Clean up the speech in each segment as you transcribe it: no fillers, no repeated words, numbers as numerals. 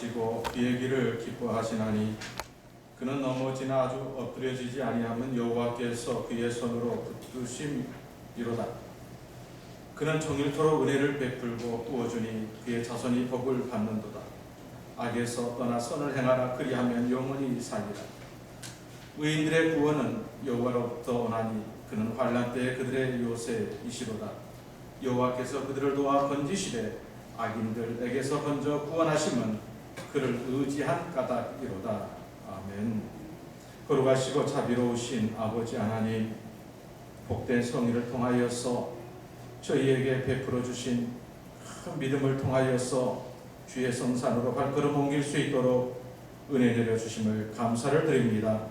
가지고 그의 길을 기뻐하시나니 그는 넘어지나 아주 엎드려지지 아니하면 여호와께서 그의 손으로 붙드심이로다. 그는 종일토록 은혜를 베풀고 부어주니 그의 자손이 복을 받는도다. 악에서 떠나 선을 행하라. 그리하면 영원히 살리라. 의인들의 구원은 여호와로부터 오나니 그는 환난 때에 그들의 요새이시로다. 여호와께서 그들을 도와 건지시되 악인들에게서 건져 구원하심은 그를 의지한 까닭이로다. 아멘. 거룩하시고 자비로우신 아버지 하나님, 복된 성의를 통하여서 저희에게 베풀어 주신 큰 믿음을 통하여서 주의 성산으로 발걸음 옮길 수 있도록 은혜 내려주심을 감사를 드립니다.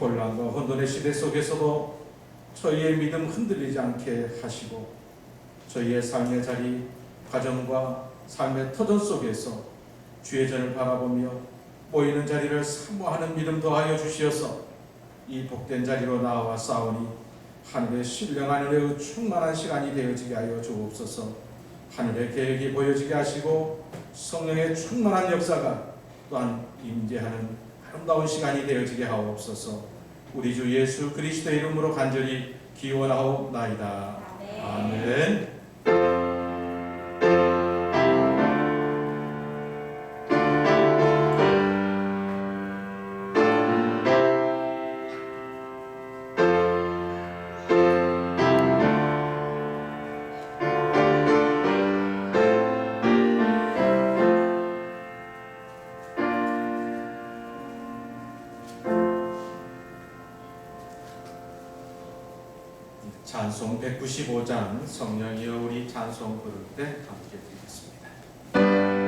혼란과 혼돈의 시대 속에서도 저희의 믿음 흔들리지 않게 하시고 저희의 삶의 자리, 가정과 삶의 터전 속에서 주의 전을 바라보며 모이는 자리를 사모하는 믿음 더하여 주시어서 이 복된 자리로 나와 싸우니 하늘의 신령한 은혜의 충만한 시간이 되어지게 하여 주옵소서. 하늘의 계획이 보여지게 하시고 성령의 충만한 역사가 또한 임재하는 아름다운 시간이 되어지게 하옵소서. 우리 주 예수 그리스도의 이름으로 간절히 기원하옵나이다. 아멘. 찬송 195장 성령이여 우리 찬송 부를 때 함께 드리겠습니다.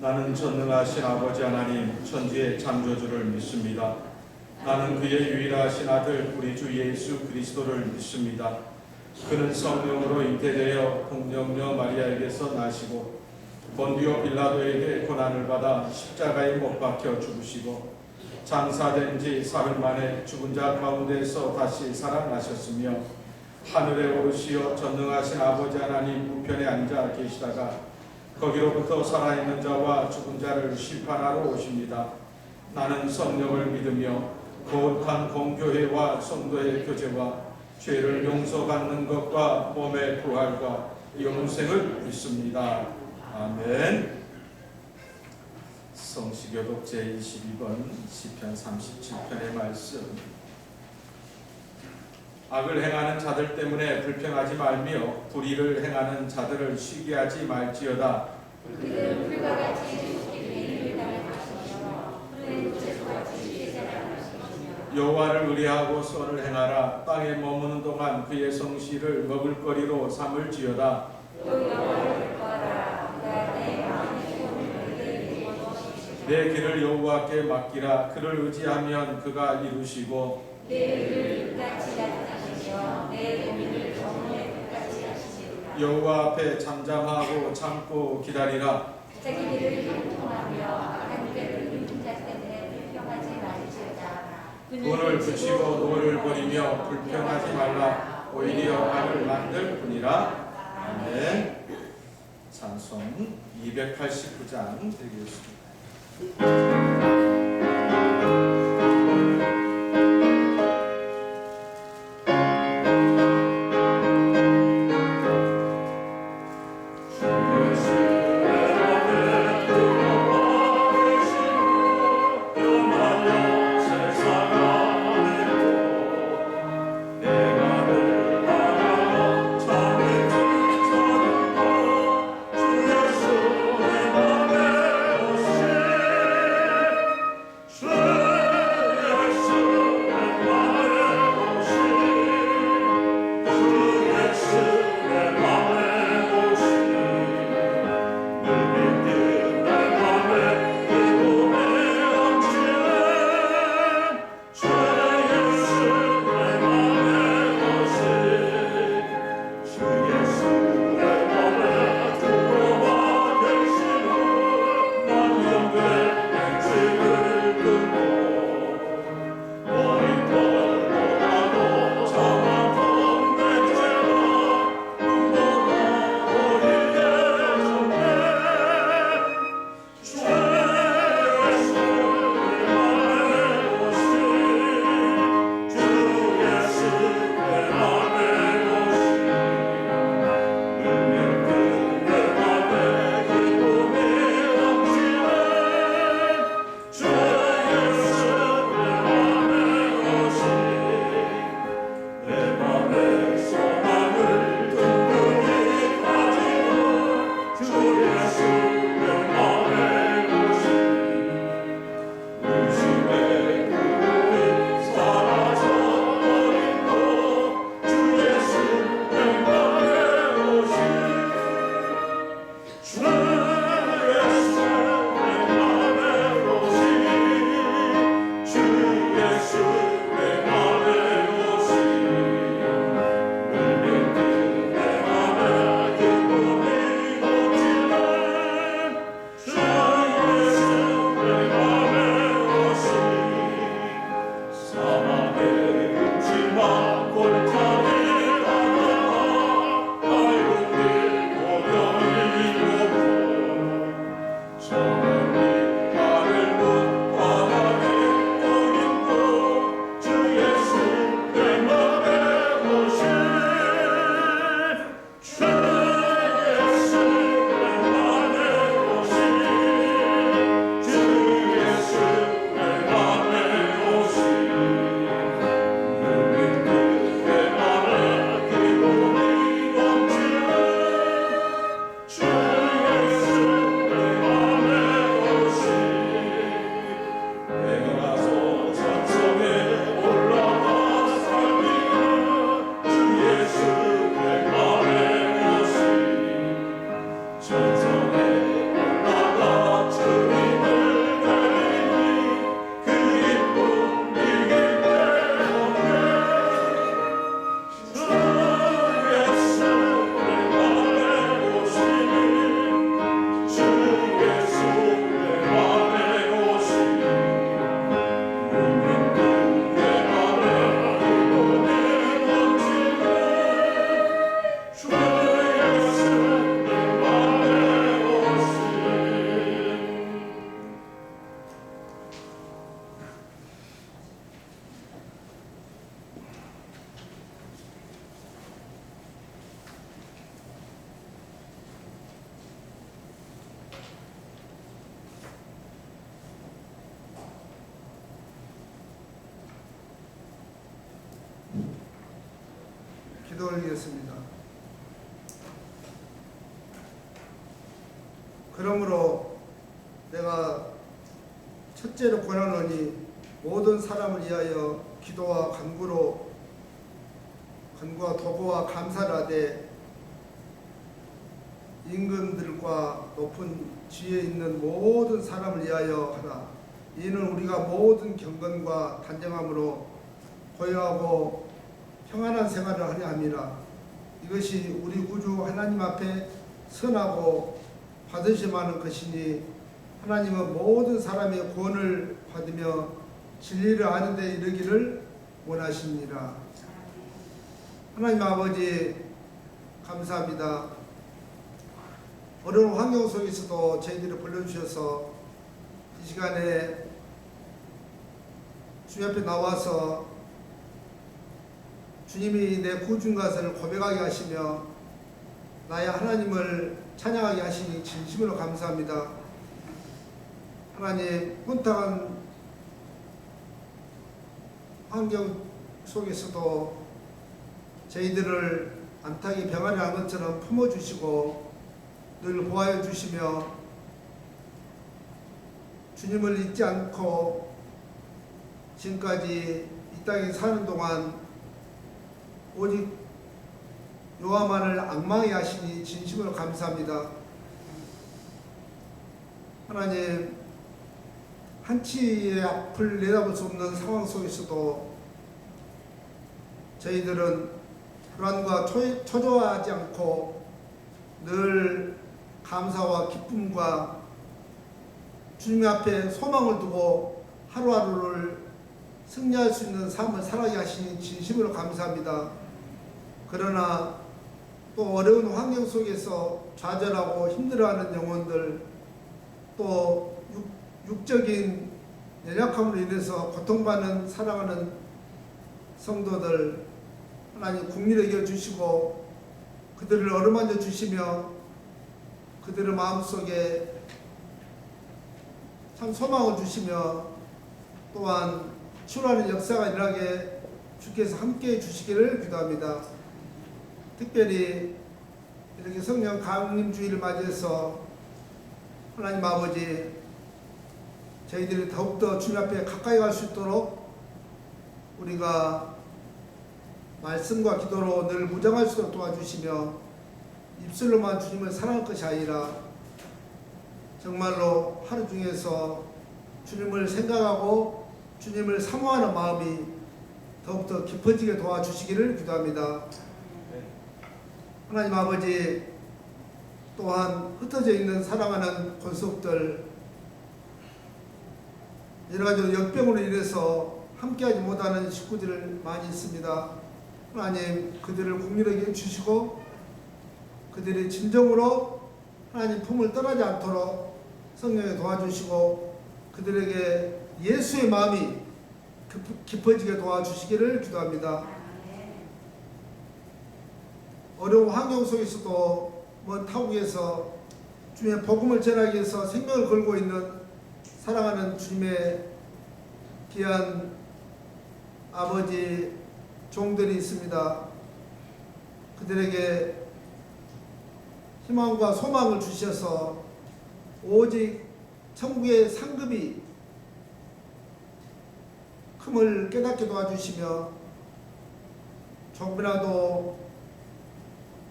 나는 전능하신 아버지 하나님 천지의 창조주를 믿습니다. 나는 그의 유일하신 아들 우리 주 예수 그리스도를 믿습니다. 그는 성령으로 잉태되어 동정녀 마리아에게서 나시고 본디오 빌라도에게 고난을 받아 십자가에 못 박혀 죽으시고 장사된 지 사흘 만에 죽은 자 가운데서 다시 살아나셨으며 하늘에 오르시어 전능하신 아버지 하나님 우편에 앉아 계시다가 거기로부터 살아있는 자와 죽은 자를 심판하러 오십니다. 나는 성령을 믿으며 거룩한 공교회와 성도의 교제와 죄를 용서받는 것과 몸의 부활과 영생을 믿습니다. 아멘. 성시교독 제22번 시편 37편의 말씀. 악을 행하는 자들 때문에 불평하지 말며 불의를 행하는 자들을 쉬게 하지 말지어다. 그들은 불과 같이 죽기 위해 땅을 다스리며 푸른 곳에서 같이 쉬지 않으시며 여호와를 의뢰하고 선을 행하라. 땅에 머무는 동안 그의 성실을 먹을거리로 삼을지어다. 또 여호와를 기뻐하라. 그가 내 마음의 소원을 너희에게 이루어 주시리라. 내 길을 여호와께 맡기라. 그를 의지하면 그가 이루시고 내 의를 끝까지 나타내시며 내 고민을 정오의 끝까지 하시리라. 여호와 앞에 잠잠하고 참고 기다리라. 자기 길을 형통하며 악한 길을 이룬 자 때문에 불평하지 말지어다. 분을 붙이고 노를 버리며 불평하지 말라. 오히려 악을 만들 뿐이라. 아멘. 찬송 289장 드리겠습니다. 기도 올리겠습니다. 그러므로 내가 첫째로 권하노니 모든 사람을 위하여 기도와 간구와 도구와 감사를 하되 임금들과 높은 지위에 있는 모든 사람을 위하여 하라. 이는 우리가 모든 경건과 단정함으로 고요하고 평안한 생활을 하려 함이라. 이것이 우리 구주 하나님 앞에 선하고 받으실 만한 것이니 하나님은 모든 사람의 구원을 받으며 진리를 아는 데 이르기를 원하십니다. 하나님 아버지 감사합니다. 어려운 환경 속에서도 저희들을 불러주셔서 이 시간에 주님 앞에 나와서 주님이 내 구주인 것을 고백하게 하시며 나의 하나님을 찬양하게 하시니 진심으로 감사합니다. 하나님, 혼탁한 환경 속에서도 저희들을 안타기 병아리 한 것처럼 품어주시고 늘 보호하여 주시며 주님을 잊지 않고 지금까지 이 땅에 사는 동안 오직 요한만을 앙망하게 하시니 진심으로 감사합니다. 하나님, 한치의 앞을 내다볼 수 없는 상황 속에서도 저희들은 불안과 초조하지 않고 늘 감사와 기쁨과 주님 앞에 소망을 두고 하루하루를 승리할 수 있는 삶을 살아가게 하시니 진심으로 감사합니다. 그러나 또 어려운 환경 속에서 좌절하고 힘들어하는 영혼들, 또 육적인 연약함으로 인해서 고통받는 사랑하는 성도들, 하나님 국민을 여겨주시고 그들을 어루만져 주시며 그들의 마음속에 참 소망을 주시며 또한 치유하는 역사가 일어나게 주께서 함께해 주시기를 기도합니다. 특별히 이렇게 성령 강림주의를 맞이해서 하나님 아버지 저희들이 더욱더 주님 앞에 가까이 갈 수 있도록 우리가 말씀과 기도로 늘 무장할 수 있도록 도와주시며 입술로만 주님을 사랑할 것이 아니라 정말로 하루 중에서 주님을 생각하고 주님을 사모하는 마음이 더욱더 깊어지게 도와주시기를 기도합니다. 하나님 아버지, 또한 흩어져 있는 사랑하는 권속들, 여러가지 역병으로 인해서 함께하지 못하는 식구들을 많이 있습니다. 하나님, 그들을 국민에게 주시고 그들이 진정으로 하나님 품을 떠나지 않도록 성령에 도와주시고 그들에게 예수의 마음이 깊어지게 도와주시기를 기도합니다. 어려운 환경 속에서도 먼 타국에서 주님의 복음을 전하기 위해서 생명을 걸고 있는 사랑하는 주님의 귀한 아버지 종들이 있습니다. 그들에게 희망과 소망을 주셔서 오직 천국의 상급이 큼을 깨닫게 도와주시며 조금이라도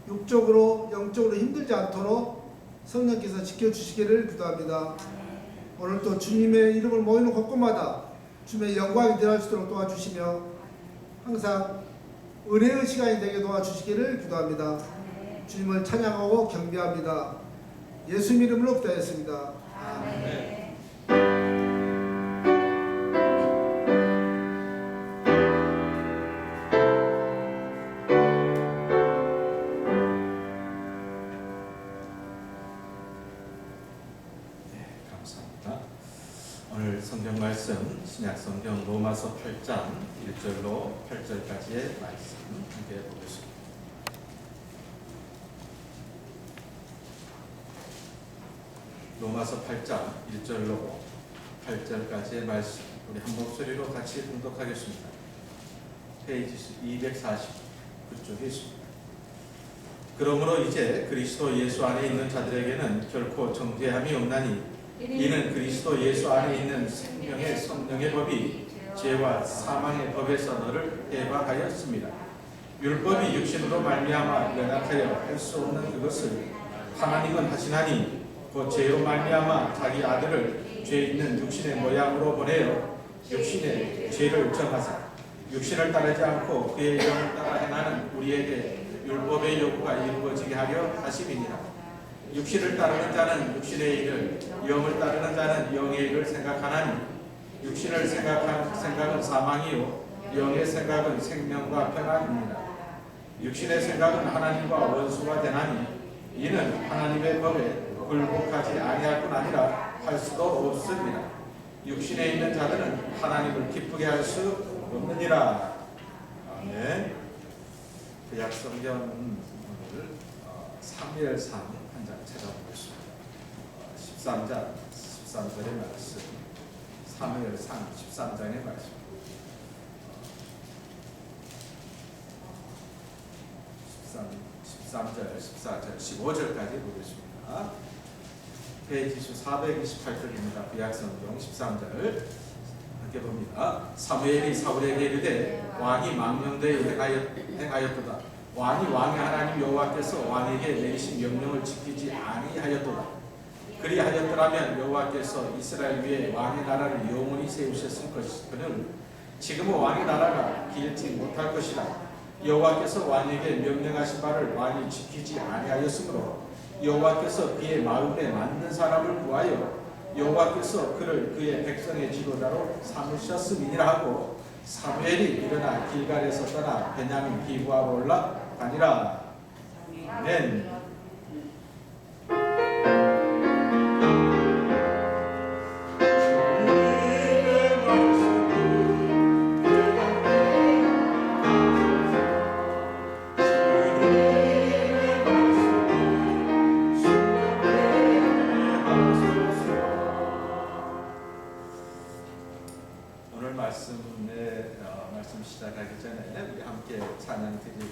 육적으로 영적으로 힘들지 않도록 성령께서 지켜주시기를 기도합니다. 오늘도 주님의 이름을 모이는 곳곳마다 주님의 영광이 드러날 수 있도록 도와주시며 항상 은혜의 시간이 되게 도와주시기를 기도합니다. 주님을 찬양하고 경배합니다. 예수님 이름으로 기도했습니다. 아멘. 오늘 성경 말씀 신약 성경 로마서 8장 1절로 8절까지의 말씀 함께 보겠습니다. 로마서 8장 1절로 8절까지의 말씀 우리 한 목소리로 같이 봉독하겠습니다. 페이지 249쪽에 있습니다. 그러므로 이제 그리스도 예수 안에 있는 자들에게는 결코 정죄함이 없나니 이는 그리스도 예수 안에 있는 생명의 성령의 법이 죄와 사망의 법에서 너를 해방하였습니다. 율법이 육신으로 말미암아 연약하여 할 수 없는 그것을 하나님은 하시나니 곧 죄로 말미암아 자기 아들을 죄 있는 육신의 모양으로 보내어 육신의 죄를 정하사 육신을 따르지 않고 그의 영을 따라 행하는 우리에게 율법의 요구가 이루어지게 하려 하심이니라. 육신을 따르는 자는 육신의 일을, 영을 따르는 자는 영의 일을 생각하나니 육신을 생각한 생각은 사망이요 영의 생각은 생명과 평안입니다. 육신의 생각은 하나님과 원수가 되나니 이는 하나님의 법에 굴복하지 아니할 뿐 아니라 할 수도 없습니다. 육신에 있는 자들은 하나님을 기쁘게 할 수 없느니라. 아멘. 구약 성경은 오늘 사무엘상 한 장 찾아보겠습니다. 13절의 말씀. 사무엘상 13장의 말씀. 13절, 14절, 15절까지 보겠습니다. 페이지 수 428쪽입니다. 구약성경 13절 함께 봅니다. 사무엘이 사울에게 이르되 왕이 망령되이 행하였도다. 왕이 왕의 하나님 여호와께서 왕에게 내리신 명령을 지키지 아니하였도다. 그리하였더라면 여호와께서 이스라엘 위에 왕의 나라를 영원히 세우셨을 것이거늘 지금은 왕의 나라가 길지 못할 것이라. 여호와께서 왕에게 명령하신 바를 왕이 지키지 아니하였으므로 여호와께서 그의 마음에 맞는 사람을 구하여 여호와께서 그를 그의 백성의 지도자로 삼으셨음이니라 하고 사무엘이 일어나 길갈에서 떠나 베냐민 기브아로 올라가니라. 아멘. 말씀 시작하기 전에 우리 함께 찬양 드릴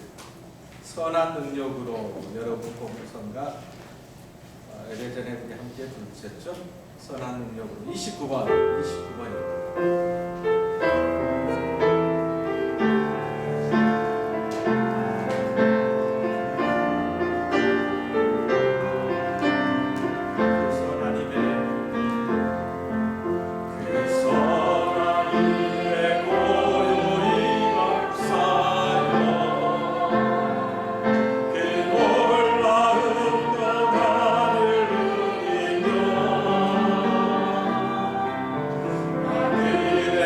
선한 능력으로 여러분 보물선가 예전에 우리 함께 부르셨죠? 선한 능력으로 29번입니다. 그대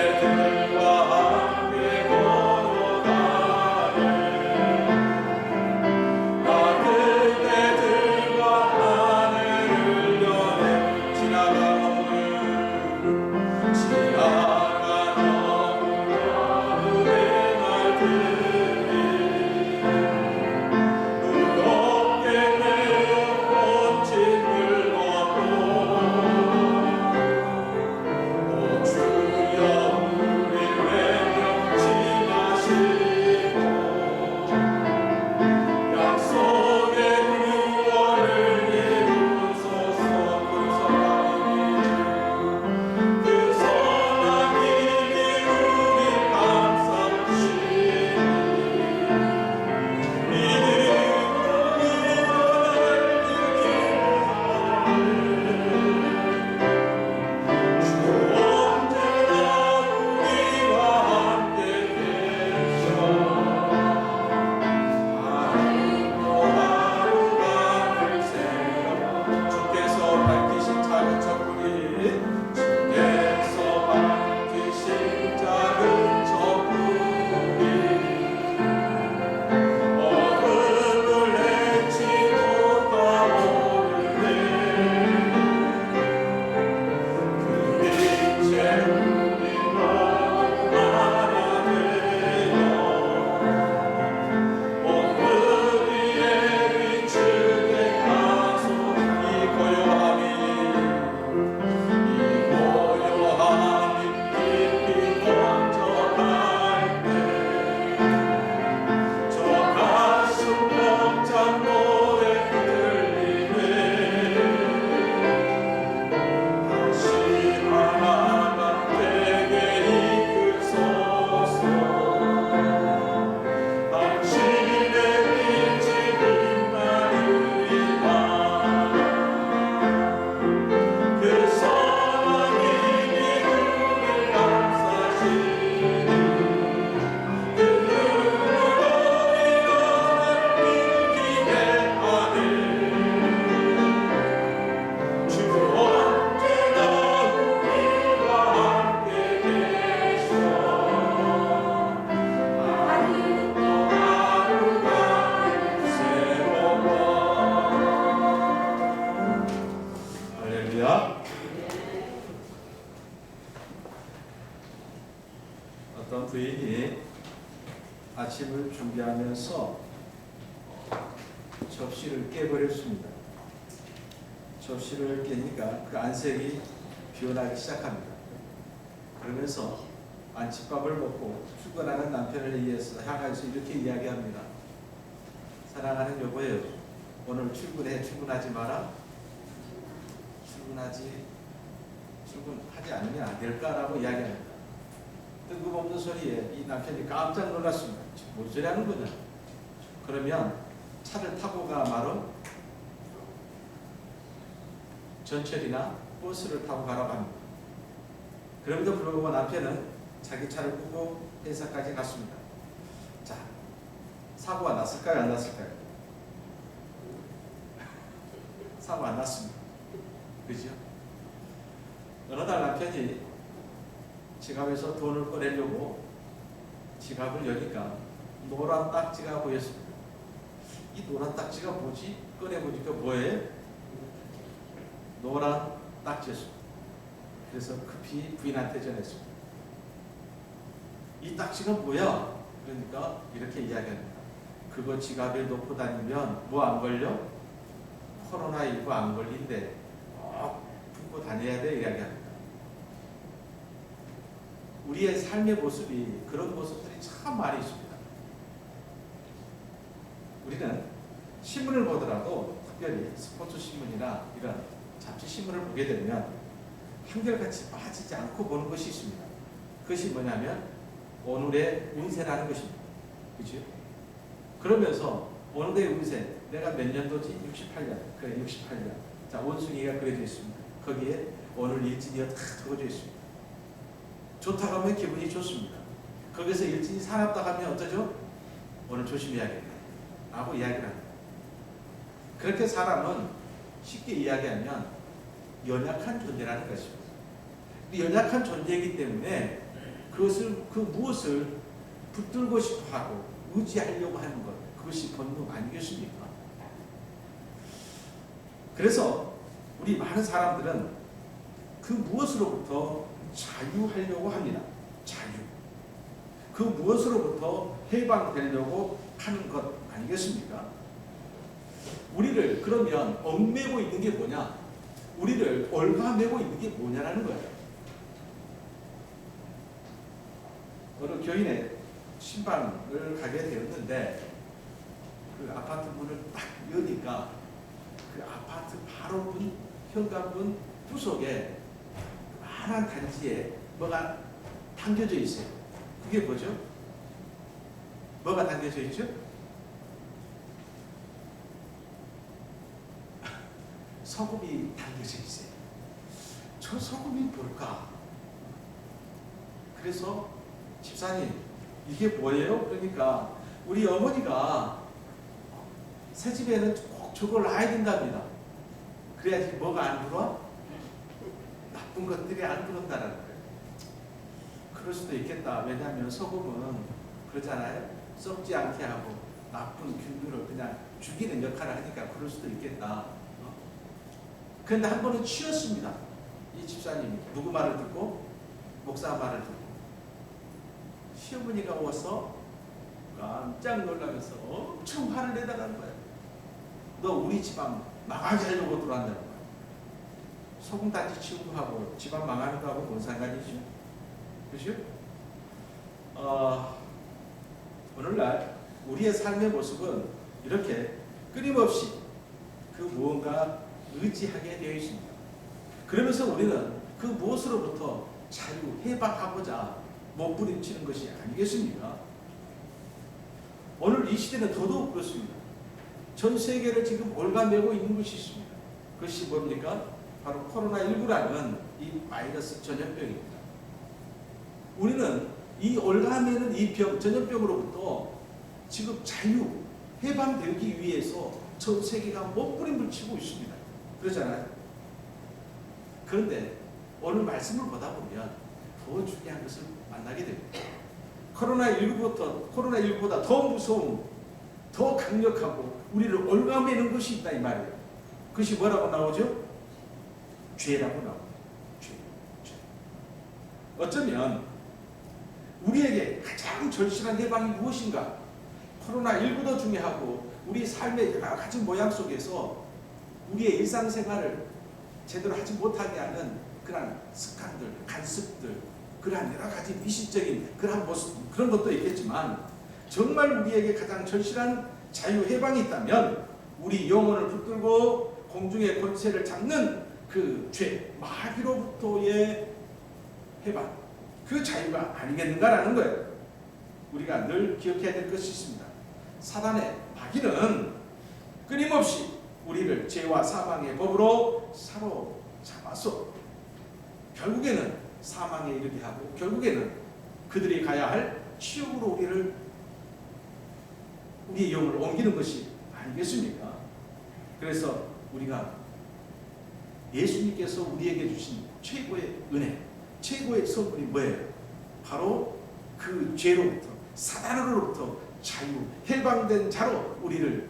어떤 부인이 아침을 준비하면서 접시를 깨버렸습니다. 접시를 깨니까 그 안색이 변하기 시작합니다. 그러면서 안침밥을 먹고 출근하는 남편을 위해서 향해서 이렇게 이야기합니다. 사랑하는 여보예요. 오늘 출근하지 마라. 출근하지 않으면 안 될까라고 이야기합니다. 뜬금없는 소리에 이 남편이 깜짝 놀랐습니다. 뭔 소리 하는 거냐? 그러면 차를 타고 가 말어 전철이나 버스를 타고 가라고 합니다. 그럼에도 불구하고 남편은 자기 차를 끄고 회사까지 갔습니다. 자, 사고가 났을까요? 안 났을까요? 사고 안 났습니다. 그죠? 어느 날 남편이 지갑에서 돈을 꺼내려고 지갑을 여니까 노란 딱지가 보였습니다. 이 노란 딱지가 뭐지? 꺼내보니까 뭐예요? 노란 딱지였습니다. 그래서 급히 부인한테 전했습니다. 이 딱지가 뭐야? 그러니까 이렇게 이야기합니다. 그거 지갑에 놓고 다니면 뭐 안 걸려? 코로나19 안 걸린대. 꼭 품고 다녀야 돼 이야기합니다. 우리의 삶의 모습이 그런 모습들이 참 많이 있습니다. 우리는 신문을 보더라도 특별히 스포츠 신문이나 이런 잡지 신문을 보게 되면 한결같이 빠지지 않고 보는 것이 있습니다. 그것이 뭐냐면 오늘의 운세라는 것입니다. 그렇죠? 그러면서 오늘의 운세, 내가 몇 년도지? 68년. 그래, 68년. 자, 원숭이가 그려져 있습니다. 거기에 오늘 일진이가 다 적어져 있습니다. 좋다고 하면 기분이 좋습니다. 거기서 일진이 사납다 하면 어떠죠? 오늘 조심해야겠다 라고 이야기를 합니다. 그렇게 사람은 쉽게 이야기하면 연약한 존재라는 것입니다. 연약한 존재이기 때문에 무엇을 붙들고 싶어 하고 의지하려고 하는 것, 그것이 본능 아니겠습니까? 그래서 우리 많은 사람들은 그 무엇으로부터 자유하려고 합니다. 자유. 그 무엇으로부터 해방되려고 하는 것 아니겠습니까? 우리를 그러면 얽매고 있는 게 뭐냐? 우리를 얽어매고 있는 게 뭐냐라는 거예요. 어느 교인의 신방을 가게 되었는데 그 아파트 문을 딱 여니까 그 아파트 바로 문 현관문 구석에 많은 단지에 뭐가 담겨져 있어요. 그게 뭐죠? 뭐가 담겨져 있죠? 소금이 담겨져 있어요. 저 소금이 뭘까? 그래서 집사님 이게 뭐예요? 그러니까 우리 어머니가 새 집에는 꼭 저걸 놔야 된답니다. 그래야지 뭐가 안 들어와? 나쁜 것들이 안 들어온다는 거예요. 그럴 수도 있겠다. 왜냐하면 소금은 그러잖아요. 썩지 않게 하고 나쁜 균들을 그냥 죽이는 역할을 하니까 그럴 수도 있겠다. 그런데 한 번은 치였습니다. 이 집사님이 누구 말을 듣고? 목사 말을 듣고 시어머니가 와서 깜짝 놀라면서 엄청 화를 내다가는 거예요. 너 우리 집안 망하게 하려고 들어왔다는 거예요. 소금 단지 치운 거하고 집안 망하는 거하고 뭔 상관이죠? 그렇죠? 오늘날 우리의 삶의 모습은 이렇게 끊임없이 그 무언가 의지하게 되어 있습니다. 그러면서 우리는 그 무엇으로부터 자유, 해방하고자 몸부림치는 것이 아니겠습니까? 오늘 이 시대는 더더욱 그렇습니다. 전 세계를 지금 올가매고 있는 것이 있습니다. 그것이 뭡니까? 바로 코로나19라는 이 바이러스 전염병입니다. 우리는 이 올가매는 이 전염병으로부터 지금 자유, 해방되기 위해서 전 세계가 몸부림을 치고 있습니다. 그러잖아요. 그런데 오늘 말씀을 보다 보면 더 중요한 것을 만나게 됩니다. 코로나19보다 더 무서운, 더 강력하고 우리를 올가매는 것이 있다 이 말이에요. 그것이 뭐라고 나오죠? 죄라고 나옵니다. 죄. 어쩌면 우리에게 가장 절실한 해방이 무엇인가? 코로나19도 중요하고 우리 삶의 여러 가지 모양 속에서 우리의 일상생활을 제대로 하지 못하게 하는 그러한 습관들, 간습들, 그러한 여러 가지 미신적인 그러한 모습, 그런 것도 있겠지만 정말 우리에게 가장 절실한 자유 해방이 있다면 우리 영혼을 붙들고 공중의 권세를 잡는 그 죄, 마귀로부터의 해방, 그 자유가 아니겠는가라는 거예요. 우리가 늘 기억해야 될 것이 있습니다. 사단의 마귀는 끊임없이 우리를 죄와 사망의 법으로 사로잡아서 결국에는 사망에 이르게 하고 결국에는 그들이 가야 할 지옥으로 우리의 영을 옮기는 것이 아니겠습니까? 그래서 우리가 예수님께서 우리에게 주신 최고의 은혜, 최고의 선물이 뭐예요? 바로 그 죄로부터, 사단으로부터 자유, 해방된 자로 우리를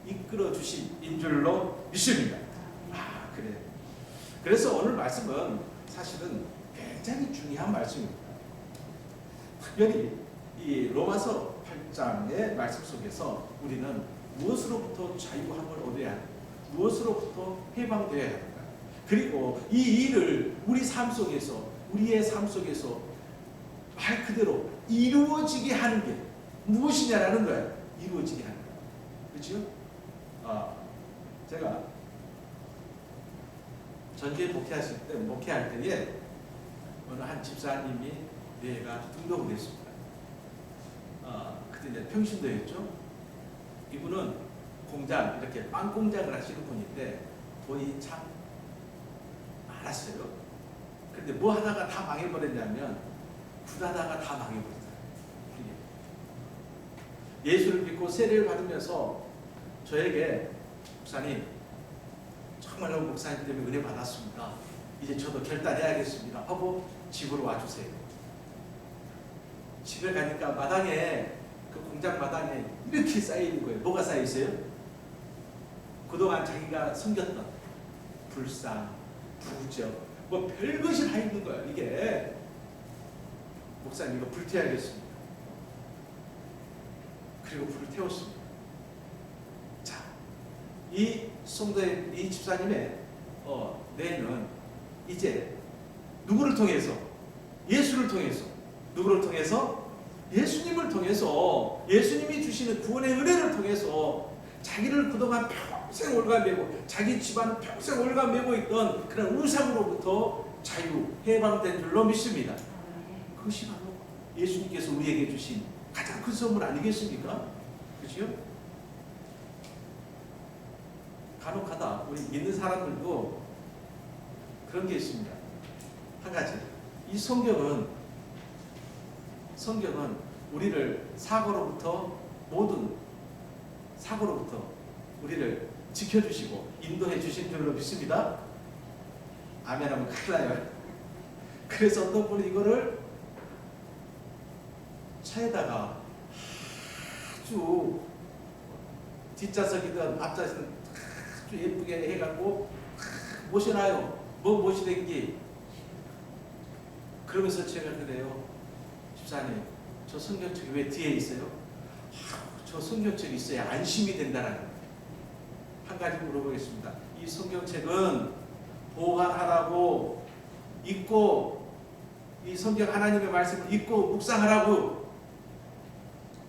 이끌어 주신 인줄로 믿습니다. 그래요. 그래서 오늘 말씀은 사실은 굉장히 중요한 말씀입니다. 특별히 이 로마서 8장의 말씀 속에서 우리는 무엇으로부터 자유함을 얻어야 하는가, 무엇으로부터 해방되어야 하는가, 그리고 이 일을 우리 삶 속에서, 우리의 삶 속에서 말 그대로 이루어지게 하는 게 무엇이냐라는 거예요. 이루어지게 하는 거예요. 그렇죠? 제가 전교에 목회할 때에 어느 한 집사님이 내가 등록을 했습니다. 그때 이제 평신도였죠. 이분은 공장, 이렇게 빵 공장을 하시는 분인데 돈이 참 많았어요. 근데 뭐 하다가 다 망해버렸냐면 굿하다가 다 망해버렸어요. 예수를 믿고 세례를 받으면서 저에게 목사님, 정말로 목사님 때문에 은혜 받았습니다. 이제 저도 결단해야겠습니다 하고 집으로 와주세요. 집에 가니까 마당에, 그 공장 마당에 이렇게 쌓여있는 거예요. 뭐가 쌓여있어요? 그동안 자기가 섬겼던 불상, 부적, 뭐 별것이 다 있는 거예요. 이게 목사님 이거 불태워야겠습니다. 그리고 불을 태웠습니다. 자, 이 성도의, 이 집사님의 뇌는 이제 누구를 통해서? 예수를 통해서. 누구를 통해서? 예수님을 통해서, 예수님이 주시는 구원의 은혜를 통해서 자기를 그동안 평생 올가매고 자기 집안을 평생 올가매고 있던 그런 우상으로부터 자유, 해방된 줄로 믿습니다. 그것이 바로 예수님께서 우리에게 주신 가장 큰 선물 아니겠습니까? 그렇죠? 간혹가다 우리 믿는 사람들도 그런 게 있습니다. 한 가지, 이 성경은 우리를 사고로부터, 모든 사고로부터 우리를 지켜주시고 인도해 주신 줄로 믿습니다. 아멘 하면 큰일 나요. 그래서 어떤 분은 이거를 차에다가 아주 뒷좌석이든 앞좌석이든 아주 예쁘게 해갖고 모셔놔요. 뭐 모시den기. 그러면서 제가 그래요. 집사님, 저 성경책이 왜 뒤에 있어요? 저 성경책이 있어야 안심이 된다는 거예요. 한 가지 물어보겠습니다. 이 성경책은 보관하라고, 읽고, 이 성경 하나님의 말씀을 읽고 묵상하라고,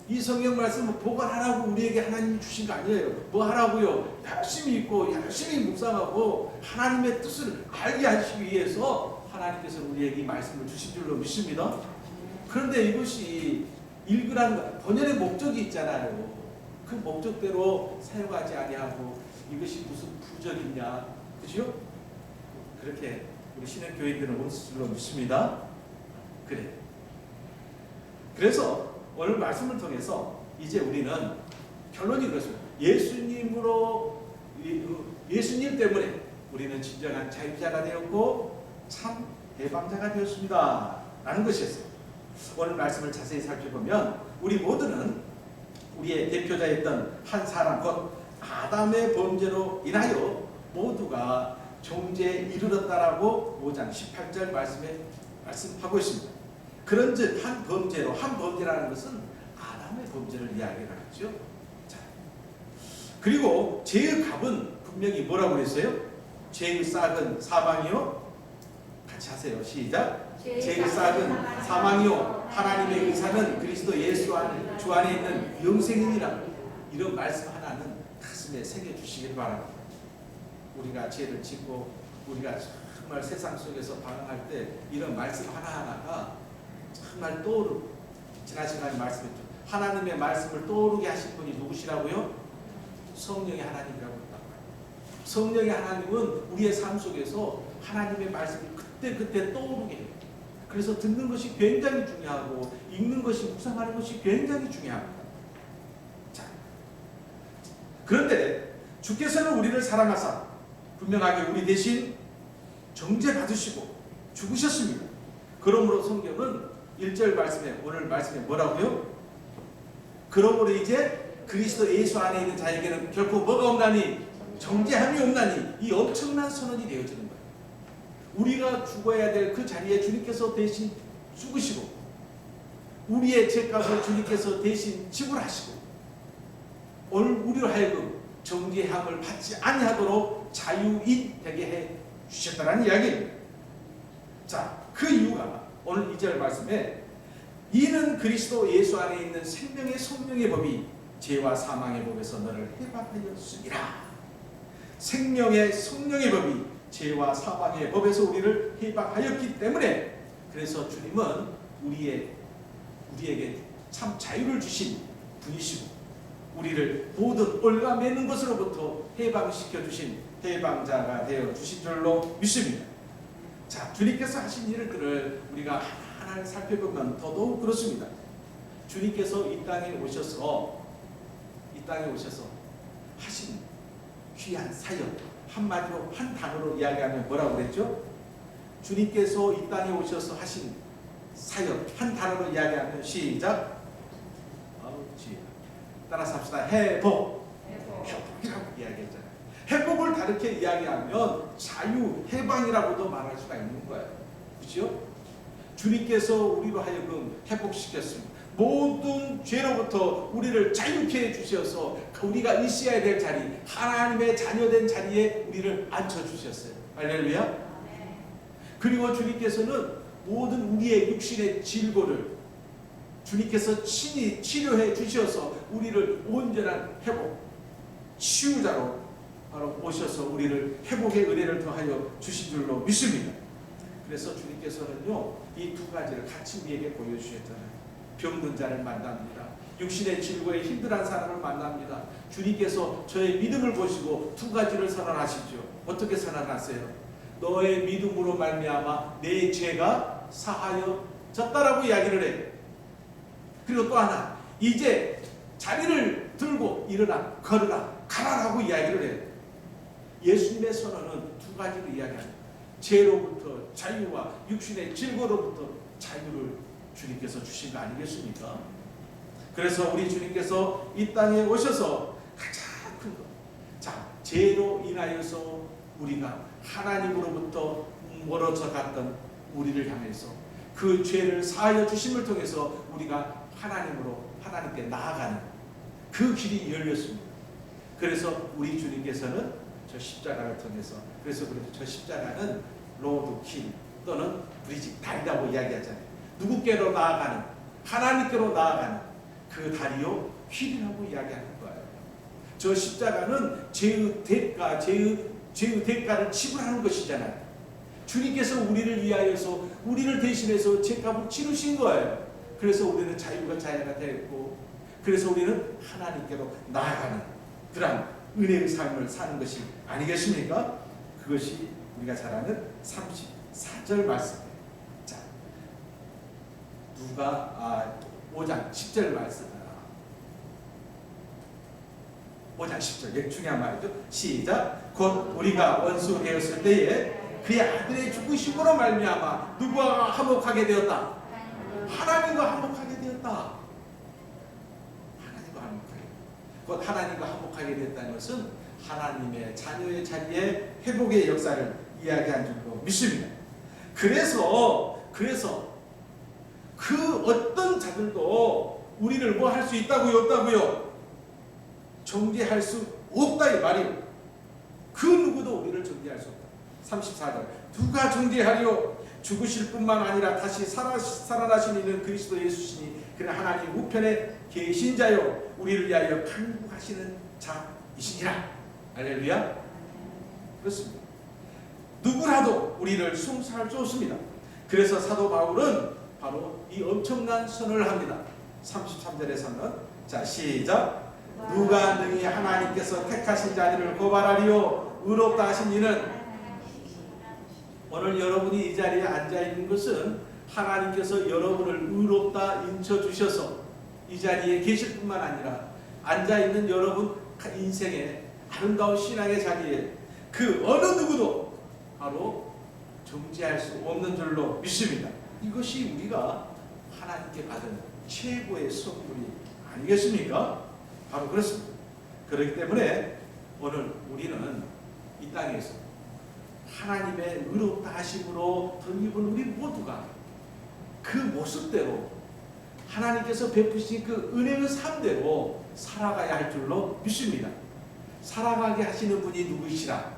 이 성경 말씀을 보관하라고 우리에게 하나님이 주신 거 아니에요. 뭐 하라고요? 열심히 읽고 열심히 묵상하고 하나님의 뜻을 알게 하시기 위해서 하나님께서 우리에게 이 말씀을 주신 줄로 믿습니다. 그런데 이것이 읽으라는 번연의 목적이 있잖아요. 그 목적대로 사용하지 아니하고 이것이 무슨 부적이냐, 그죠? 그렇게 우리 신앙교인들은 없을 줄로 믿습니다. 그래. 그래서 오늘 말씀을 통해서 이제 우리는 결론이 그렇습니다. 예수님 때문에 우리는 진정한 자유자가 되었고 참 해방자가 되었습니다 라는 것이었어요. 오늘 말씀을 자세히 살펴보면 우리 모두는 우리의 대표자였던 한 사람, 곧 아담의 범죄로 인하여 모두가 정죄에 이르렀다라고 5장 18절 말씀에 말씀하고 있습니다. 그런즉 한 범죄로, 한 범죄라는 것은 아담의 범죄를 이야기를 하죠. 자, 그리고 죄의 값은 분명히 뭐라고 그랬어요? 죄의 싹은 사망이요. 같이 하세요. 시작. 죄의 싹은 사망이요 하나님의 의사는 그리스도 예수 주 안에 있는 영생이니라. 이런 말씀 하나는 가슴에 새겨주시길 바랍니다. 우리가 죄를 짓고 우리가 정말 세상 속에서 방황할 때 이런 말씀 하나하나가 정말 떠오르고, 지난 시간에 말씀했죠. 하나님의 말씀을 떠오르게 하신 분이 누구시라고요? 성령의 하나님이라고 했단 말이에요. 성령의 하나님은 우리의 삶 속에서 하나님의 말씀을 그때 떠오르게 해요. 그래서 듣는 것이 굉장히 중요하고 읽는 것이, 묵상하는 것이 굉장히 중요합니다. 자, 그런데 주께서는 우리를 사랑하사 분명하게 우리 대신 정죄받으시고 죽으셨습니다. 그러므로 성경은 1절 말씀에, 오늘 말씀에 뭐라고요? 그러므로 이제 그리스도 예수 안에 있는 자에게는 결코 뭐가 없나니? 정죄함이 없나니. 이 엄청난 선언이 되어지는 거예요. 우리가 죽어야 될 그 자리에 주님께서 대신 죽으시고 우리의 죄값을 주님께서 대신 지불하시고 오늘 우리로 하여금 정죄함을 받지 아니하도록 자유인 되게 해 주셨다는 이야기입니다. 자, 그 이유가 오늘 2절 말씀에 이는 그리스도 예수 안에 있는 생명의 성령의 법이 죄와 사망의 법에서 너를 해방하였으니라. 생명의 성령의 법이 죄와 사망의 법에서 우리를 해방하였기 때문에, 그래서 주님은 우리에게 참 자유를 주신 분이시고 우리를 모든 올가매는 것으로부터 해방시켜 주신 해방자가 되어 주신 줄로 믿습니다. 자, 주님께서 하신 일들을 우리가 하나하나 살펴보면 더더욱 그렇습니다. 주님께서 이 땅에 오셔서 하신 귀한 사역, 한마디로 한 단어로 이야기하면 뭐라고 그랬죠? 주님께서 이 땅에 오셔서 하신 사역 한 단어로 이야기하면 시작. 따라서 합시다. 회복이라고 이야기했잖아요. 회복을 다르게 이야기하면 자유, 해방이라고도 말할 수가 있는 거예요. 그렇죠? 주님께서 우리로 하여금 회복시켰습니다. 모든 죄로부터 우리를 자유케 해주셔서 우리가 있어야 될 자리, 하나님의 자녀된 자리에 우리를 앉혀주셨어요. 할렐루야. 그리고 주님께서는 모든 우리의 육신의 질고를 주님께서 친히 치료해 주셔서 우리를 온전한 회복, 치유자로 바로 오셔서 우리를 회복의 은혜를 더하여 주신 줄로 믿습니다. 그래서 주님께서는요, 이 두 가지를 같이 우리에게 보여주셨잖아요. 병든 자를 만납니다. 육신의 질고에 힘들한 사람을 만납니다. 주님께서 저의 믿음을 보시고 두 가지를 선언하시죠. 어떻게 선언하세요? 너의 믿음으로 말미암아 내 죄가 사하여졌다라고 이야기를 해요. 그리고 또 하나, 이제 자리를 들고 일어나 걸으라 가라라고 이야기를 해요. 예수님의 선언은 두 가지로 이야기합니다. 죄로부터 자유와 육신의 질고로부터 자유를 주님께서 주신 거 아니겠습니까? 그래서 우리 주님께서 이 땅에 오셔서 가장 큰 것, 자, 죄로 인하여서 우리가 하나님으로부터 멀어져 갔던 우리를 향해서 그 죄를 사하여 주심을 통해서 우리가 하나님께 나아가는 그 길이 열렸습니다. 그래서 우리 주님께서는 저 십자가를 통해서, 그래서 저 십자가는 로드 길 또는 브리지 다리라고 이야기하잖아요. 누구께로 나아가는, 하나님께로 나아가는 그 다리요 길이라고 이야기하는 거예요. 저 십자가는 죄의 대가를 지불하는 것이잖아요. 주님께서 우리를 위하여서, 우리를 대신해서 죄값을 치르신 거예요. 그래서 우리는 자유가 되었고, 그래서 우리는 하나님께로 나아가는 그런 은혜의 삶을 사는 것이 아니겠습니까? 그것이 우리가 잘 아는 34절 말씀이에요. 자, 누가 5장 10절 말씀, 5장 10절 중요한 말이죠. 시작. 곧 우리가 원수 되었을 때에 그의 아들의 죽으심으로 말미암아 누구와 화목하게 되었다? 하나님과 화목하게 되었다. 하나님과 화목하게. 곧 하나님과 화목하게 되었다는 것은 하나님의 자녀의 자리에 회복의 역사를 이야기한 줄로 믿습니다. 그래서 그 어떤 자들도 우리를 뭐 할 수 있다고요? 없다고요? 정죄할 수 없다 이 말이에요. 그 누구도 우리를 정죄할 수 없다. 34절 누가 정죄하리요? 죽으실 뿐만 아니라 다시 살아나신 이는 그리스도 예수시니 그는 하나님 우편에 계신 자요 우리를 위하여 간구하시는 자이시니라. 할렐루야. 그렇습니다. 누구라도 우리를 송사할 수 없습니다. 그래서 사도 바울은 바로 이 엄청난 선언을 합니다. 33절에서는 자 시작 누가 능히 하나님께서 택하신 자들을 고발하리요 의롭다 하신 이는 오늘 여러분이 이 자리에 앉아있는 것은 하나님께서 여러분을 의롭다 인쳐주셔서 이 자리에 계실 뿐만 아니라 앉아있는 여러분 인생의 아름다운 신앙의 자리에 그 어느 누구도 바로 정죄할 수 없는 줄로 믿습니다. 이것이 우리가 하나님께 받은 최고의 선물이 아니겠습니까? 바로 그렇습니다. 그렇기 때문에 오늘 우리는 이 땅에서 하나님의 의롭다 하심으로 덧입은 우리 모두가 그 모습대로 하나님께서 베푸신 그 은혜의 삶대로 살아가야 할 줄로 믿습니다. 살아가게 하시는 분이 누구시라?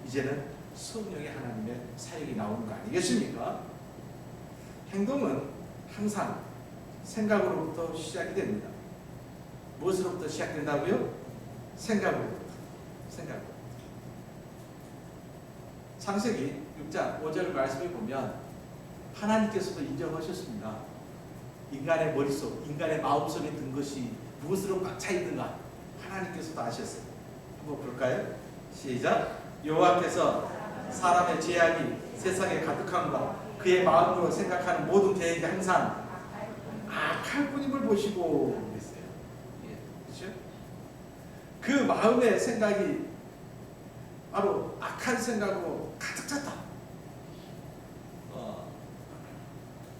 이제는 성령의 하나님의 사역이 나오는 거 아니겠습니까? 행동은 항상 생각으로부터 시작이 됩니다. 무엇으로부터 시작된다고요? 생각으로부터. 생각으로부터. 창세기 6장 5절 말씀에 보면 하나님께서도 인정하셨습니다. 인간의 머릿속, 인간의 마음속에 든 것이 무엇으로 꽉 차 있는가? 하나님께서도 아셨어요. 한번 볼까요? 시작. 여호와께서 사람의 죄악이 세상에 가득함과 그의 마음으로 생각하는 모든 계획이 항상 악할 뿐임을 보시고 그랬어요. 그렇죠? 그 마음의 생각이 바로 악한 생각으로 가득 찼다.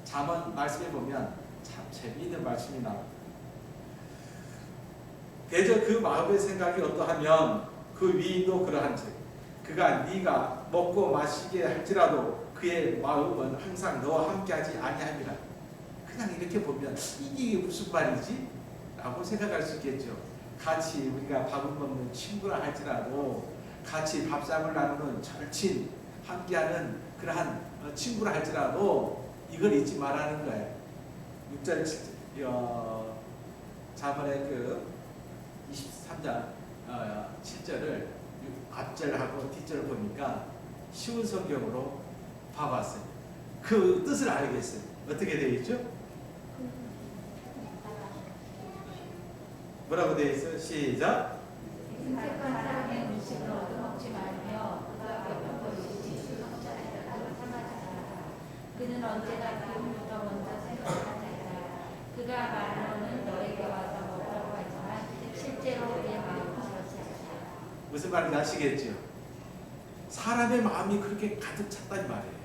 잠언 말씀에 보면 참 재미있는 말씀이 나옵니다. 대저 그 마음의 생각이 어떠하면 그 위인도 그러한즉 그가 네가 먹고 마시게 할지라도 그의 마음은 항상 너와 함께하지 아니함이라. 그냥 이렇게 보면 이게 무슨 말이지? 라고 생각할 수 있겠죠. 같이 우리가 밥을 먹는 친구라 할지라도 같이 밥상을 나누는 절친 함께하는 그러한 친구라 할지라도 이걸 잊지 말라는 거예요. 6절 7절 잠언의 그 23장 7절을 앞절하고 뒷절을 보니까 쉬운 성경으로 봐봤어요. 그 뜻을 알겠어요. 어떻게 되어 있죠? 뭐라고 되어 있어요? 시작. 택한 사람의 음식을 얻어먹지 말며 그가 배고픈 것이지 수성자들을 삼아주라. 그는 언제나 기름부터 먼저 생각하는 자이다. 그가 말로는 너에게 와서 먹으라고 하지만 실제로 그의 마음은 그렇지 않다. 무슨 말인지 아시겠죠? 사람의 마음이 그렇게 가득 찼단 말이에요.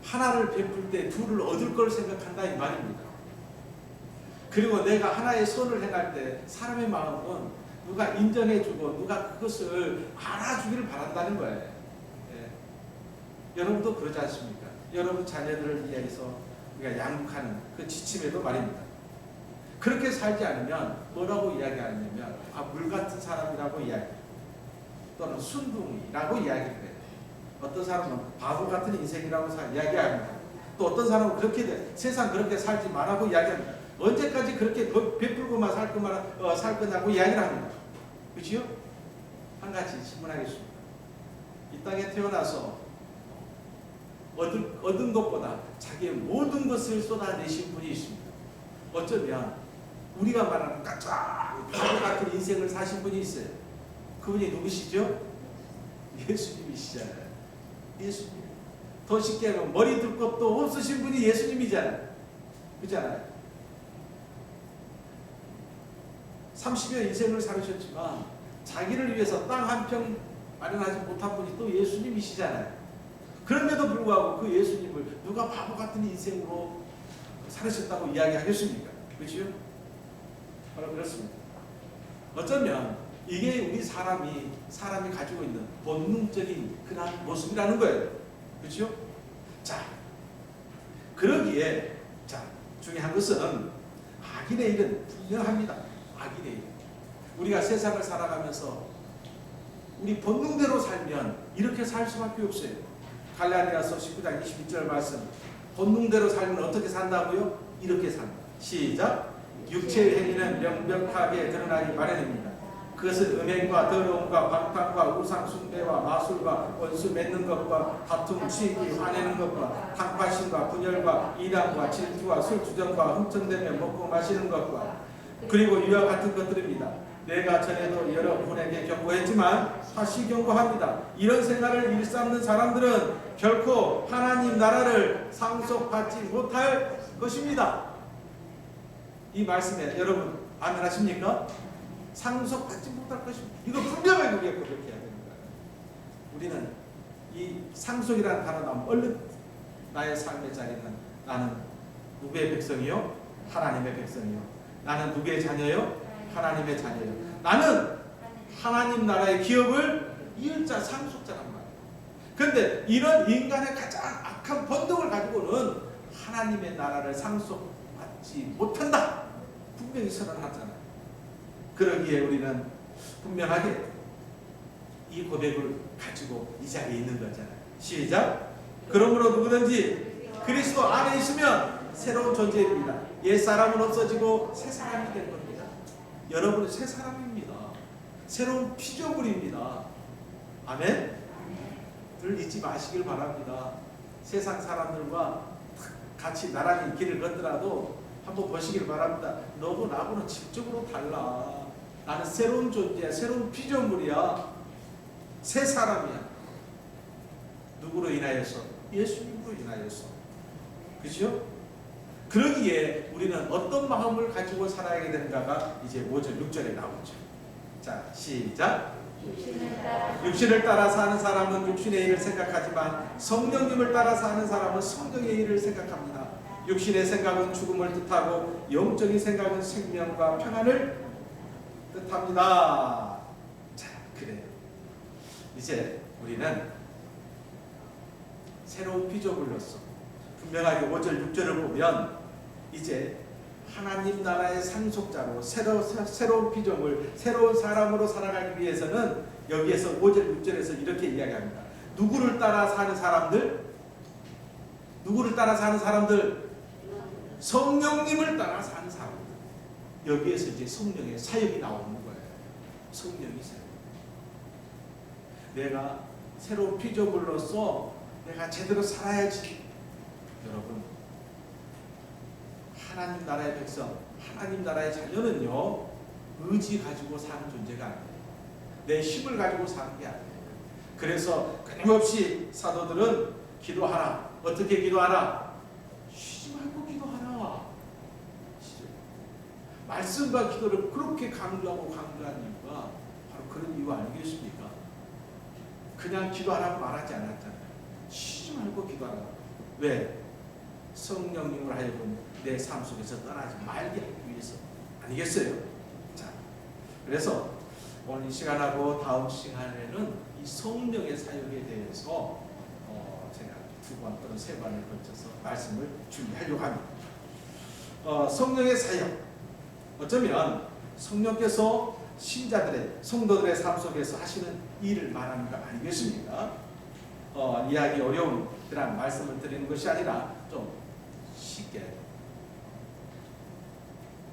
하나를 베풀 때 둘을 얻을 걸 생각한다 이 말입니다. 그리고 내가 하나의 선을 행할 때 사람의 마음은 누가 인정해주고 누가 그것을 알아주기를 바란다는 거예요. 예. 여러분도 그러지 않습니까? 여러분 자녀들을 위해서 우리가 양육하는 그 지침에도 말입니다. 그렇게 살지 않으면 뭐라고 이야기하냐면 물 같은 사람이라고 이야기해요. 또는 순둥이라고 이야기해요. 어떤 사람은 바보 같은 인생이라고 이야기합니다. 또 어떤 사람은 그렇게 세상 그렇게 살지 말라고 이야기합니다. 언제까지 그렇게 베풀고만 살 거냐고 이야기를 합니다. 그렇지요? 한 가지 질문하겠습니다. 이 땅에 태어나서 얻은 것보다 자기의 모든 것을 쏟아내신 분이 있습니다. 어쩌면 우리가 말하는 까짝 바보 같은 인생을 사신 분이 있어요. 그분이 누구시죠? 예수님이시잖아요. 예수님. 더 쉽게 하면 머리 둘 것도 없으신 분이 예수님이잖아요. 그렇잖아요. 30여 인생을 살으셨지만 자기를 위해서 땅 한 평 마련하지 못한 분이 또 예수님이시잖아요. 그런데도 불구하고 그 예수님을 누가 바보 같은 인생으로 살으셨다고 이야기하겠습니까? 그렇죠? 바로 그렇습니다. 어쩌면 이게 우리 사람이 가지고 있는 본능적인 그런 모습이라는 거예요. 그렇죠? 자, 그러기에 자, 중요한 것은 악인의 일은 분명합니다. 악인의 일. 우리가 세상을 살아가면서 우리 본능대로 살면 이렇게 살 수밖에 없어요. 갈라디아서 19장 22절 말씀. 본능대로 살면 어떻게 산다고요? 이렇게 산다. 시작. 육체의 행위는 명백하게 드러나기 마련입니다. 그것은 음행과 더러움과 방탕과 우상 숭배와 마술과 원수 맺는 것과 다툼, 시기, 화내는 것과 탕파심과 분열과 이랑과 질투와 술주정과 흥청대며 먹고 마시는 것과 그리고 이와 같은 것들입니다. 내가 전에도 여러분에게 경고했지만 다시 경고합니다. 이런 생활을 일삼는 사람들은 결코 하나님 나라를 상속받지 못할 것입니다. 이 말씀에 여러분 아멘 하십니까? 상속받지 못할 것입니다. 이거 분명하게 우리가 그렇게 해야 됩니다. 우리는 이 상속이라는 단어 나오면 얼른 나의 삶의 자리는 나는 누구의 백성이요? 하나님의 백성이요. 나는 누구의 자녀요? 하나님의 자녀요. 나는 하나님 나라의 기업을 이을 자 상속자란 말이에요. 그런데 이런 인간의 가장 악한 본능을 가지고는 하나님의 나라를 상속받지 못한다. 분명히 선언하잖아요. 그러기에 우리는 분명하게 이 고백을 가지고 이 자리에 있는 거잖아요. 시작. 그러므로 누구든지 그리스도 안에 있으면 새로운 존재입니다. 옛 사람은 없어지고 새 사람이 된 겁니다. 여러분은 새 사람입니다. 새로운 피조물입니다. 아멘. 늘 잊지 마시길 바랍니다. 세상 사람들과 같이 나란히 길을 걷더라도 한번 보시길 바랍니다. 너고 나고는 질적으로 달라. 나는 새로운 존재야. 새로운 피조물이야. 새 사람이야. 누구로 인하여서? 예수님으로 인하여서. 그죠? 그러기에 우리는 어떤 마음을 가지고 살아야 되는가가 이제 5절, 6절에 나오죠. 자, 시작. 육신을 따라 사는 사람은 육신의 일을 생각하지만 성령님을 따라 사는 사람은 성령의 일을 생각합니다. 육신의 생각은 죽음을 뜻하고 영적인 생각은 생명과 평안을 뜻합니다. 자, 그래요. 이제 우리는 새로운 피조물로서 분명하게 5절, 6절을 보면 이제 하나님 나라의 상속자로 새로운 피조물, 새로운 사람으로 살아가기 위해서는 여기에서 5절, 6절에서 이렇게 이야기합니다. 누구를 따라 사는 사람들? 누구를 따라 사는 사람들? 성령님을 따라 사는 사람들. 여기에서 이제 성령의 사역이 나오는 거예요. 성령이 사역. 내가 새로운 피조물로서 내가 제대로 살아야지. 여러분, 하나님 나라의 백성, 하나님 나라의 자녀는요, 의지 가지고 사는 존재가 아니에요. 내 힘을 가지고 사는 게 아니에요. 그래서 끊임없이 사도들은 기도하라. 어떻게 기도하라? 쉬지 말고 기도하라. 말씀과 기도를 그렇게 강조하고 강조한 이유가 바로 그런 이유 아니겠습니까? 그냥 기도하라고 말하지 않았잖아요. 쉬지 말고 기도하라. 왜? 성령님을 하여금 내 삶 속에서 떠나지 말게 하기 위해서 아니겠어요? 자, 그래서 오늘 이 시간하고 다음 시간에는 이 성령의 사역에 대해서 제가 2번 또는 3번을 거쳐서 말씀을 준비하려고 합니다. 성령의 사역, 어쩌면 성령께서 신자들의, 성도들의 삶 속에서 하시는 일을 말하는 거 아니겠습니까? 이해하기 어려운 그런 말씀을 드리는 것이 아니라 좀 쉽게,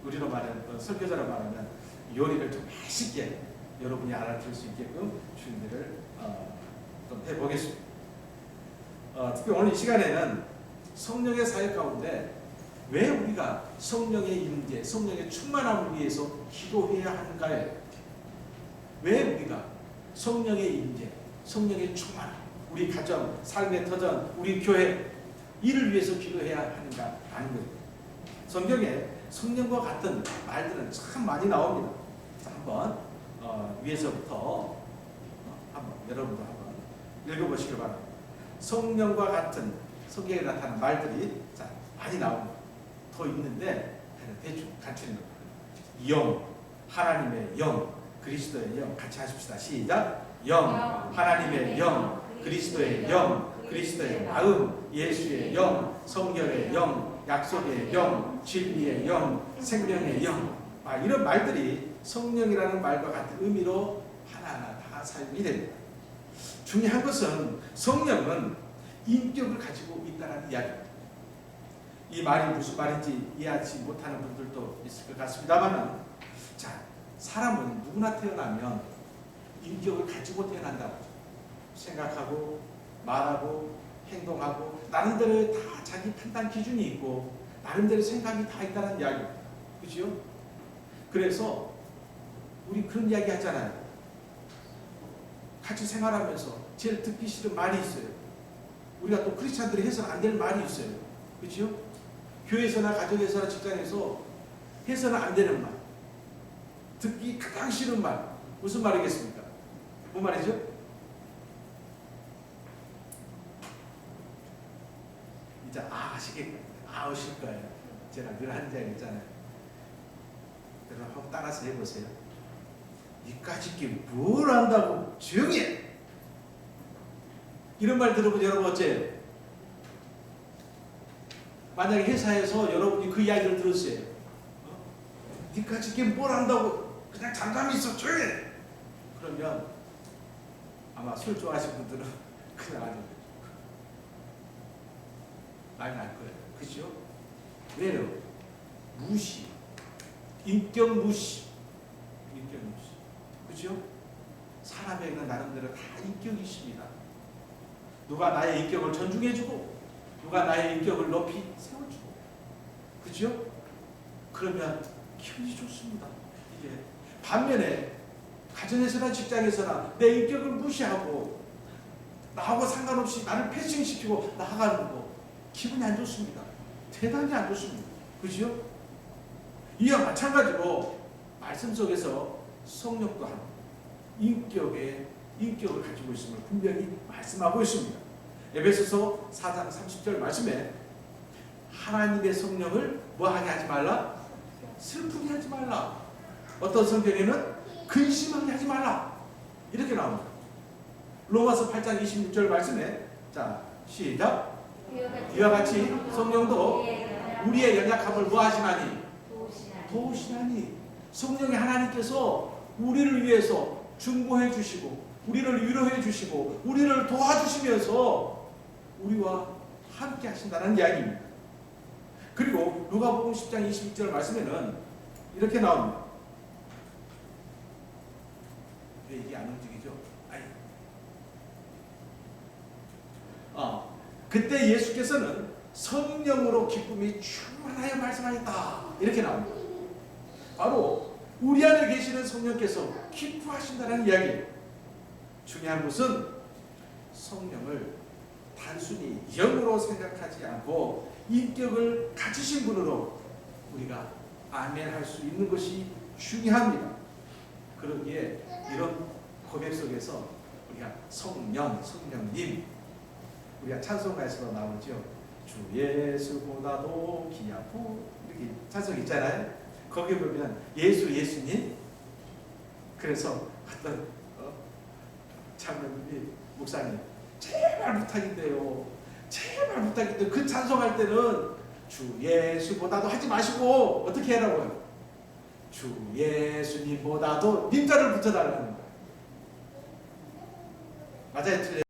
우리로 말하면, 설교자로 말하면 요리를 좀 쉽게 여러분이 알아들 수 있게끔 준비를 좀 해보겠습니다. 특히 오늘 이 시간에는 성령의 사역 가운데 왜 우리가 성령의 임재, 성령의 충만함을 위해서 기도해야 하는가에, 왜 우리가 성령의 임재, 성령의 충만함, 우리 가정, 삶의 터전, 우리 교회 이를 위해서 기도해야 하는가 하는 거예요. 성경에 성령과 같은 말들은 참 많이 나옵니다. 자, 한번 위에서부터 한번 여러분도 한번 읽어보시길 바랍니다. 성령과 같은 성경에 나타나는 말들이 자, 많이 나옵니다. 더 있는데 대충 간추린 겁니다. 영, 하나님의 영, 그리스도의 영 같이 하십시다. 시작. 영, 하나님의 영, 그리스도의 영, 그리스도의 마음, 예수의 영, 성결의 영, 약속의 영, 진리의 영, 생명의 영, 이런 말들이 성령이라는 말과 같은 의미로 하나하나 다 사용이 됩니다. 중요한 것은 성령은 인격을 가지고 있다는 이야기입니다. 이 말이 무슨 말인지 이해하지 못하는 분들도 있을 것 같습니다만, 자, 사람은 누구나 태어나면 인격을 가지고 태어난다고 생각하고 말하고 행동하고 나름대로 다 자기 판단 기준이 있고 나름대로 생각이 다 있다는 이야기입니다. 그렇죠? 그래서 우리 그런 이야기 하잖아요. 같이 생활하면서 제일 듣기 싫은 말이 있어요. 우리가 또 크리스찬들이 해서는 안 될 말이 있어요. 그렇죠? 교회에서나 가정에서나 직장에서 해서는 안 되는 말, 듣기 가장 싫은 말, 무슨 말이겠습니까? 뭔 말이죠? 이제 아실 거예요. 제가 늘 하는 이야기 있잖아요. 여러분 한번 따라서 해보세요. 니까짓 게 뭘 안다고 조용히 해. 이런 말 들어보면 여러분 어째요? 만약에 회사에서 여러분이 그 이야기를 들었어요. 니까짓 게 뭘 안다고 그냥 잠잠히 있어 조용히 해. 그러면 아마 술 좋아하시는 분들은 그냥 아주 많이 날 거예요. 그죠? 왜요? 무시. 인격 무시. 인격 무시. 그죠? 사람에게는 나름대로 다 인격이 있습니다. 누가 나의 인격을 존중해주고 누가 나의 인격을 높이 세워주고 그죠? 그러면 기분이 좋습니다. 이게 반면에 가정에서나 직장에서나 내 인격을 무시하고 나하고 상관없이 나를 패싱시키고 나아가는 거 기분이 안 좋습니다. 대단히 안 좋습니다. 그죠? 이와 마찬가지로 말씀 속에서 성령 또한 인격을 가지고 있음을 분명히 말씀하고 있습니다. 에베소서 4장 30절 말씀에 하나님의 성령을 뭐하게 하지 말라? 슬프게 하지 말라. 어떤 성경에는 근심하게 하지 말라. 이렇게 나옵니다. 로마서 8장 26절 말씀에 자 시작. 이와 같이 성령도 우리의 연약함을 뭐하시나니? 도우시나니. 성령의 하나님께서 우리를 위해서 중보해 주시고 우리를 위로해 주시고 우리를 도와주시면서 우리와 함께 하신다는 이야기입니다. 그리고 누가복음 10장 22절 말씀에는 이렇게 나옵니다. 왜 이게 안 움직이죠? 그때 예수께서는 성령으로 기쁨이 충만하여 말씀하셨다. 이렇게 나옵니다. 바로 우리 안에 계시는 성령께서 기뻐하신다는 이야기예요. 중요한 것은 성령을 단순히 영으로 생각하지 않고 인격을 가지신 분으로 우리가 아멘할 수 있는 것이 중요합니다. 그러기에 이런 고백 속에서 우리가 성령님 우리가 찬송가에서도 나오죠. 주 예수보다도 귀하고 이렇게 찬송 있잖아요. 거기 보면 예수님. 그래서 어떤 장로님이 목사님 제발 부탁인데요. 그 찬송할 때는 주 예수보다도 하지 마시고 어떻게 하라고요? 주 예수님보다도 님자를 붙여달라는 거예요. 맞아요, 틀려요?